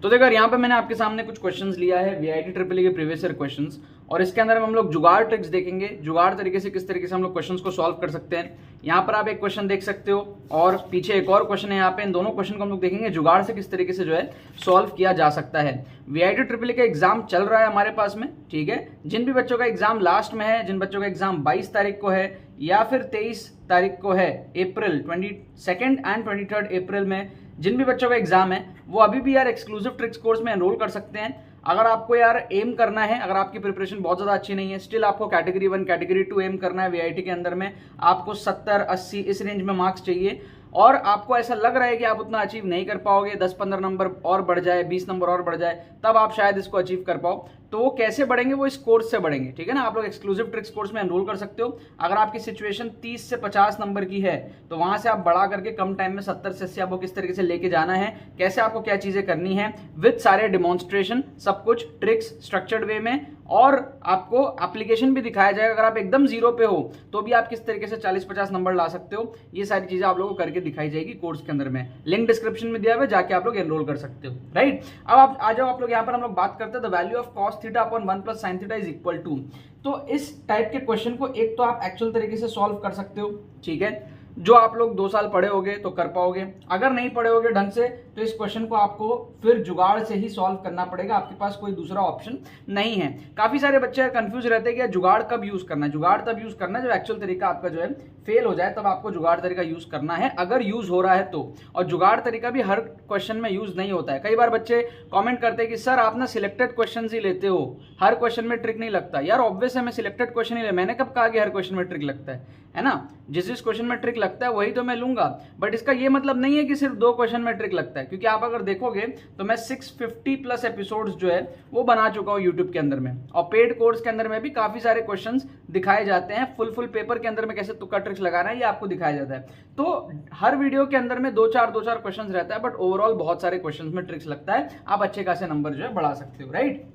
तो देखो यहाँ पे मैंने आपके सामने कुछ क्वेश्चंस लिया है वीआईटी ट्रिपल के प्रीवियस ईयर क्वेश्चंस, और इसके अंदर हम लोग जुगाड़ ट्रिक्स देखेंगे, जुगाड़ तरीके से किस तरीके से हम लोग क्वेश्चंस को सॉल्व कर सकते हैं। यहाँ पर आप एक क्वेश्चन देख सकते हो और पीछे एक और क्वेश्चन है। यहाँ पे इन दोनों क्वेश्चन को हम लोग देखेंगे जुगाड़ से किस तरीके से जो है सॉल्व किया जा सकता है। वीआईटी ट्रिपल का एग्जाम चल रहा है हमारे पास में, ठीक है। जिन भी बच्चों का एग्जाम लास्ट में है, जिन बच्चों का एग्जाम 22 तारीख को है या फिर 23 तारीख को है, अप्रैल 22 एंड 23 अप्रैल में जिन भी बच्चों का एग्जाम है, वो अभी भी यार एक्सक्लूसिव ट्रिक्स कोर्स में एनरोल कर सकते हैं। अगर आपको यार एम करना है, अगर आपकी प्रिपरेशन बहुत ज़्यादा अच्छी नहीं है, स्टिल आपको कैटेगरी 1 कैटेगरी 2 एम करना है वीआईटी के अंदर में, आपको 70-80 इस रेंज में मार्क्स चाहिए और आपको ऐसा लग रहा है कि आप उतना अचीव नहीं कर पाओगे, 10-15 नंबर और बढ़ जाए, 20 नंबर और बढ़ जाए, तब आप शायद इसको अचीव कर पाओ। तो वो कैसे बढ़ेंगे, वो इस कोर्स से बढ़ेंगे, ठीक है ना। आप लोग एक्सक्लूसिव ट्रिक्स कोर्स में एनरोल कर सकते हो। अगर आपकी सिचुएशन 30 से 50 नंबर की है तो वहां से आप बढ़ा करके कम टाइम में 70 से 80 आपको किस तरीके से लेके जाना है, कैसे आपको क्या चीजें करनी है, विद सारे डिमॉन्स्ट्रेशन, सब कुछ ट्रिक्स स्ट्रक्चर्ड वे में, और आपको एप्लीकेशन भी दिखाया जाएगा। अगर आप एकदम जीरो पे हो तो भी आप किस तरीके से 40-50 नंबर ला सकते हो, ये सारी चीजें आप लोगों को करके दिखाई जाएगी कोर्स के अंदर में। लिंक डिस्क्रिप्शन में दिया हुआ है, जाके आप लोग एनरोल कर सकते हो, राइट। अब आप आ जाओ, आप लोग यहाँ पर हम लोग बात करते हैं the value of cos theta upon 1 plus sin theta is equal to. तो इस टाइप के क्वेश्चन को एक तो आप एक्चुअल तरीके से सॉल्व कर सकते हो, ठीक है, जो आप लोग 2 साल पढ़े होगे तो कर पाओगे। अगर नहीं पढ़े होगे ढंग से तो इस क्वेश्चन को आपको फिर जुगाड़ से ही सॉल्व करना पड़ेगा, आपके पास कोई दूसरा ऑप्शन नहीं है। काफी सारे बच्चे कंफ्यूज रहते हैं कि जुगाड़ कब यूज करना है। जुगाड़ तब यूज करना है जब एक्चुअल तरीका आपका जो है फेल हो जाए, तब आपको जुगाड़ तरीका यूज करना है, अगर यूज हो रहा है तो। और जुगाड़ तरीका भी हर क्वेश्चन में यूज नहीं होता है। कई बार बच्चे कमेंट करते हैं कि सर आप ना सिलेक्टेड क्वेश्चन ही लेते हो, हर क्वेश्चन में ट्रिक नहीं लगता। यार ऑब्वियस है, मैं सिलेक्टेड क्वेश्चन ही ले, मैंने कब कहा कि हर क्वेश्चन में ट्रिक लगता है ना। जिस क्वेश्चन में ट्रिक लगता है वही तो मैं लूंगा, बट इसका ये मतलब नहीं है कि सिर्फ 2 क्वेश्चन में ट्रिक लगता है, क्योंकि आप अगर देखोगे तो मैं 650 प्लस एपिसोड्स जो है वो बना चुका हूं यूट्यूब के अंदर में, और पेड कोर्स के अंदर में भी काफी सारे क्वेश्चंस दिखाए जाते हैं। फुल पेपर के अंदर में कैसे तुक्का ट्रिक्स लगाना है ये आपको दिखाया जाता है। तो हर वीडियो के अंदर में 2-4 क्वेश्चंस रहता है, बट ओवरऑल बहुत सारे क्वेश्चंस में ट्रिक्स लगता है। आप अच्छे खासे नंबर जो है बढ़ा सकते हो, राइट।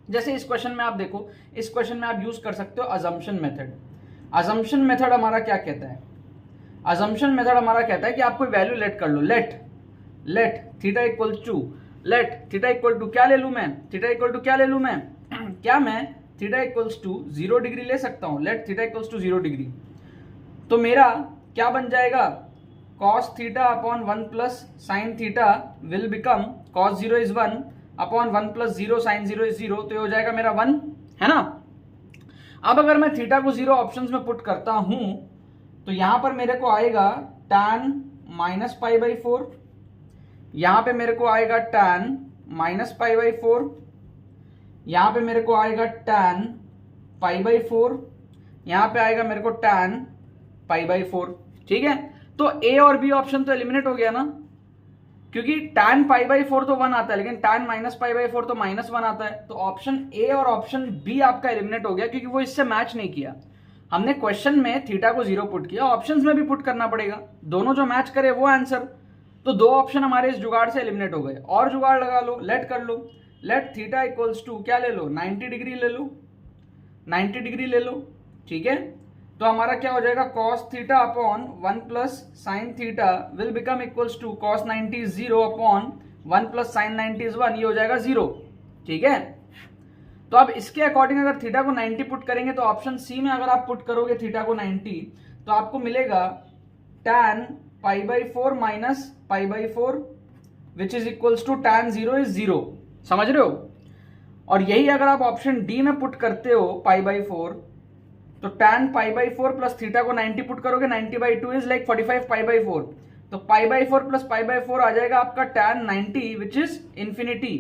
जैसे इस क्वेश्चन में आप देखो, इस क्वेश्चन में आप यूज कर सकते हो अजम्पशन मेथड। अजम्पशन मेथड हमारा क्या कहता है, अजम्पशन मेथड हमारा कहता है कि आप कोई वैल्यू लेट कर लो, let theta equal to, let theta equal to क्या ले लूं मैं, थीटा इक्वल टू क्या ले लूं मैं क्या मैं थीटा इक्वल्स टू 0 डिग्री ले सकता हूं, let theta equals to 0 degree. तो मेरा क्या बन जाएगा, cos theta upon 1 plus sine theta will become cos 0 is 1 upon 1 plus 0 sine 0 is 0, तो ये हो जाएगा मेरा 1, है ना। अब अगर मैं थीटा को 0 ऑप्शंस में पुट करता हूं तो यहां पर मेरे को आएगा tan माइनस पाई बाई 4, यहां पे मेरे को आएगा tan माइनस पाई बाई 4, यहां पे मेरे को आएगा tan पाई बाई 4, यहां पे आएगा मेरे को tan पाई बाई 4, ठीक है। तो ए और बी ऑप्शन तो एलिमिनेट हो गया ना, क्योंकि tan पाई बाई 4 तो 1 आता है, लेकिन tan माइनस पाई बाई 4 तो -1 आता है। तो ऑप्शन ए और ऑप्शन बी आपका एलिमिनेट हो गया, क्योंकि वो इससे मैच नहीं किया। हमने क्वेश्चन में थीटा को 0 पुट किया, ऑप्शंस में भी पुट करना पड़ेगा, दोनों जो मैच करे वो आंसर। तो 2 ऑप्शन हमारे इस जुगाड़ से एलिमिनेट हो गए। और जुगाड़ लगा लो, लेट कर लो, लेट थीटा इक्वल्स टू क्या ले लो, 90 डिग्री ले लो, 90 डिग्री ले लो, ठीक है। तो हमारा क्या हो जाएगा, cos theta upon 1 plus sine theta will become equals to cos 90 is 0 upon 1 plus sine 90 is 1, ये हो जाएगा 0, ठीक है। तो अब इसके अकॉर्डिंग अगर थीटा को 90 पुट करेंगे तो ऑप्शन सी में अगर आप पुट करोगे थीटा को 90 तो आपको मिलेगा tan pi by 4 minus pi by 4 which is equals to tan 0 is 0, समझ रहे हो। और यही अगर आप ऑप्शन डी में पुट करते हो पाई बाई 4, तो tan pi by 4 plus theta को 90 पुट करोगे, 90 by 2 is like 45 pi by 4, तो पाई बाई 4 प्लस पाई बाई 4 आ जाएगा आपका tan 90 विच इज इंफिनिटी।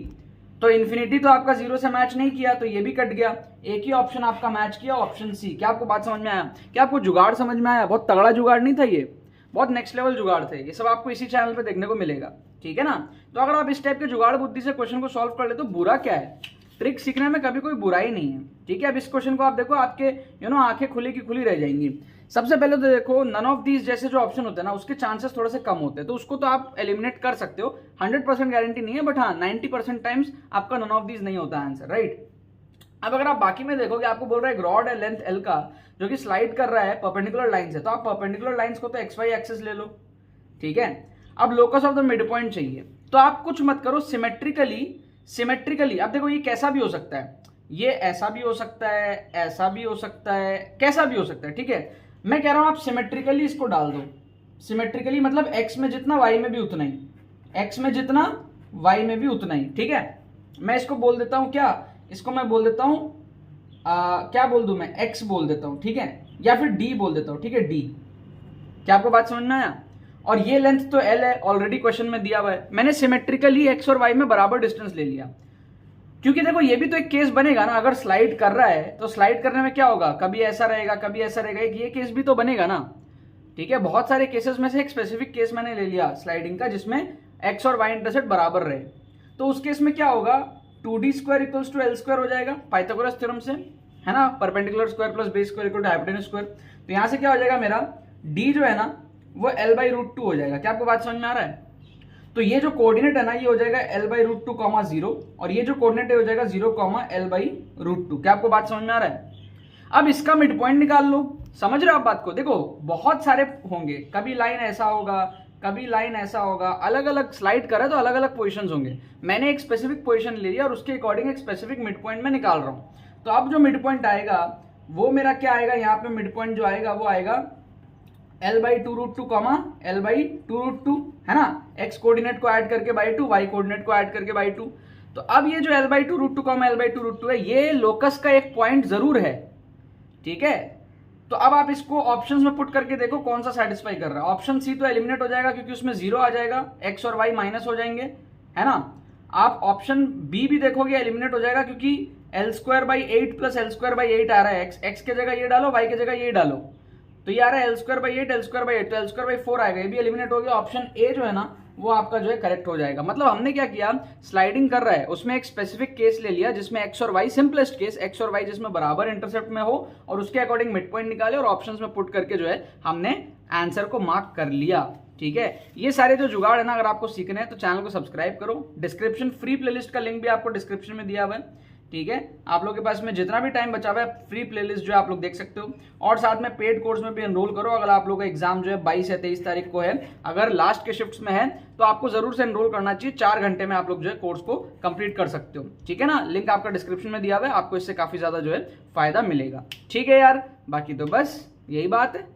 तो इंफिनिटी तो आपका 0 से मैच नहीं किया, तो ये भी कट गया, एक ही ऑप्शन आपका मैच किया, ऑप्शन सी। क्या आपको बात समझ में आया, क्या आपको जुगाड़ समझ में आया। बहुत तगड़ा जुगाड़ नहीं था ये, बहुत नेक्स्ट लेवल जुगाड़ थे, ये सब आपको इसी चैनल पे देखने को मिलेगा, ठीक है ना। तो अगर आप इस टाइप के जुगाड़ बुद्धि से क्वेश्चन को सॉल्व कर ले तो बुरा क्या है, ट्रिक सीखने में कभी कोई बुराई नहीं है, ठीक है। अब इस क्वेश्चन को आप देखो, आपके आंखें खुली की खुली रह जाएंगी। सबसे पहले तो देखो, नन ऑफ दीज जैसे जो ऑप्शन होते हैं ना, उसके चांसेस थोड़े से कम होते हैं, तो उसको तो आप एलिमिनेट कर सकते हो। 100% गारंटी नहीं है, बट हाँ 90% टाइम्स आपका नन ऑफ दीज नहीं होता आंसर, राइट। अब अगर आप बाकी में देखोगे, आपको बोल रहा है रॉड है लेंथ एल का जो कि स्लाइड कर रहा है परपेंडिकुलर लाइन से, तो आप परपेंडिकुलर लाइंस को तो XY एक्सिस ले लो, ठीक है। अब locus of the mid point चाहिए, तो आप कुछ मत करो, सिमेट्रिकली अब देखो ये कैसा भी हो सकता है, ये ऐसा भी हो सकता है, ऐसा भी हो सकता है, कैसा भी हो सकता है, ठीक है। मैं कह रहा हूं आप सिमेट्रिकली इसको डाल दो। सिमेट्रिकली मतलब x में जितना y में भी उतना ही, x में जितना y में भी उतना ही, ठीक है। मैं इसको बोल देता हूं क्या, इसको मैं बोल देता हूं क्या बोल दूं मैं, x बोल देता हूं, ठीक है, या फिर d बोल देता हूं, ठीक है, d। क्या आपको बात समझ में आया? और ये लेंथ तो l है, ऑलरेडी क्वेश्चन में दिया हुआ है। मैंने सिमेट्रिकली x और y में बराबर डिस्टेंस ले लिया, क्योंकि देखो ये भी तो एक केस बनेगा ना, अगर स्लाइड कर रहा है तो स्लाइड करने में क्या होगा, कभी ऐसा रहेगा कभी ऐसा रहेगा, ये केस भी तो बनेगा ना, ठीक है। बहुत सारे केसेस में से एक स्पेसिफिक केस मैंने ले लिया स्लाइडिंग का, जिसमें x और y इंटरसेप्ट बराबर रहे। तो उस केस में क्या होगा, 2d square equals to l square हो जाएगा पाइथागोरस थ्योरम से, है ना, perpendicular square plus base square equal to hypotenuse square. तो यहां से क्या हो जाएगा मेरा d जो है ना वो l/√2 हो जाएगा। क्या आपको बात समझ में आ रहा है? तो ये जो कोऑर्डिनेट है ना ये हो जाएगा l/√2, 0, और ये जो कोऑर्डिनेट हो जाएगा 0, l/√2। क्या आपको बात समझ में आ रहा है? अब इसका मिड पॉइंट निकाल लो। समझ रहे हो आप बात को? देखो बहुत सारे होंगे, कभी लाइन ऐसा होगा, कभी लाइन ऐसा होगा, अलग अलग स्लाइड करे तो अलग अलग पोजीशंस होंगे। मैंने एक स्पेसिफिक पोजीशन ले लिया और उसके अकॉर्डिंग एक स्पेसिफिक मिड पॉइंट में निकाल रहा हूं। तो अब जो मिड पॉइंट आएगा वो मेरा क्या आएगा, यहाँ पे मिड पॉइंट जो आएगा वो आएगा l/2√2, l/2√2, है ना, x कोऑर्डिनेट को ऐड करके बाई 2, y कोऑर्डिनेट को ऐड करके बाई 2। तो अब ये जो l/2√2, l/2√2 है, ये लोकस का एक पॉइंट जरूर है, ठीक है। तो अब आप इसको ऑप्शंस में पुट करके देखो कौन सा सेटिस्फाई कर रहा है। ऑप्शन सी तो एलिमिनेट हो जाएगा क्योंकि उसमें 0 आ जाएगा, x और y माइनस हो जाएंगे, है ना। आप ऑप्शन बी भी देखोगे, एलिमिनेट हो जाएगा क्योंकि l²/8 प्लस l²/8 आ रहा है, x के जगह ये डालो, y के जगह ये डालो, तो ये आ रहा है l²/8, l²/8, तो l²/4 आएगा, ये भी एलिमिनेट हो गया। ऑप्शन ए जो है ना वो आपका जो है करेक्ट हो जाएगा। मतलब हमने क्या किया, स्लाइडिंग कर रहा है उसमें एक स्पेसिफिक केस ले लिया जिसमें x और y, सिंपलेस्ट केस x और y जिसमें बराबर इंटरसेप्ट में हो, और उसके अकॉर्डिंग मिड पॉइंट निकाले और ऑप्शंस में पुट करके जो है हमने आंसर को मार्क कर लिया, ठीक है। ये सारे जो जुगाड़ है ना, अगर आपको सीखने हैं तो चैनल को सब्सक्राइब करो। डिस्क्रिप्शन फ्री प्लेलिस्ट का लिंक भी आपको डिस्क्रिप्शन में दिया हुआ है, ठीक है। आप लोगों के पास में जितना भी टाइम बचा हुआ है फ्री प्लेलिस्ट जो है आप लोग देख सकते हो, और साथ में पेड कोर्स में भी एनरोल करो। अगर आप लोगों का एग्जाम जो है 22 या 23 तारीख को है, अगर लास्ट के शिफ्ट्स में है तो आपको जरूर से एनरोल करना चाहिए। 4 घंटे में आप लोग जो है कोर्स को कंप्लीट कर सकते हो, ठीक है ना। लिंक आपका डिस्क्रिप्शन में दिया हुआ है, आपको इससे काफी ज्यादा जो है फायदा मिलेगा, ठीक है यार। बाकी तो बस यही बात है।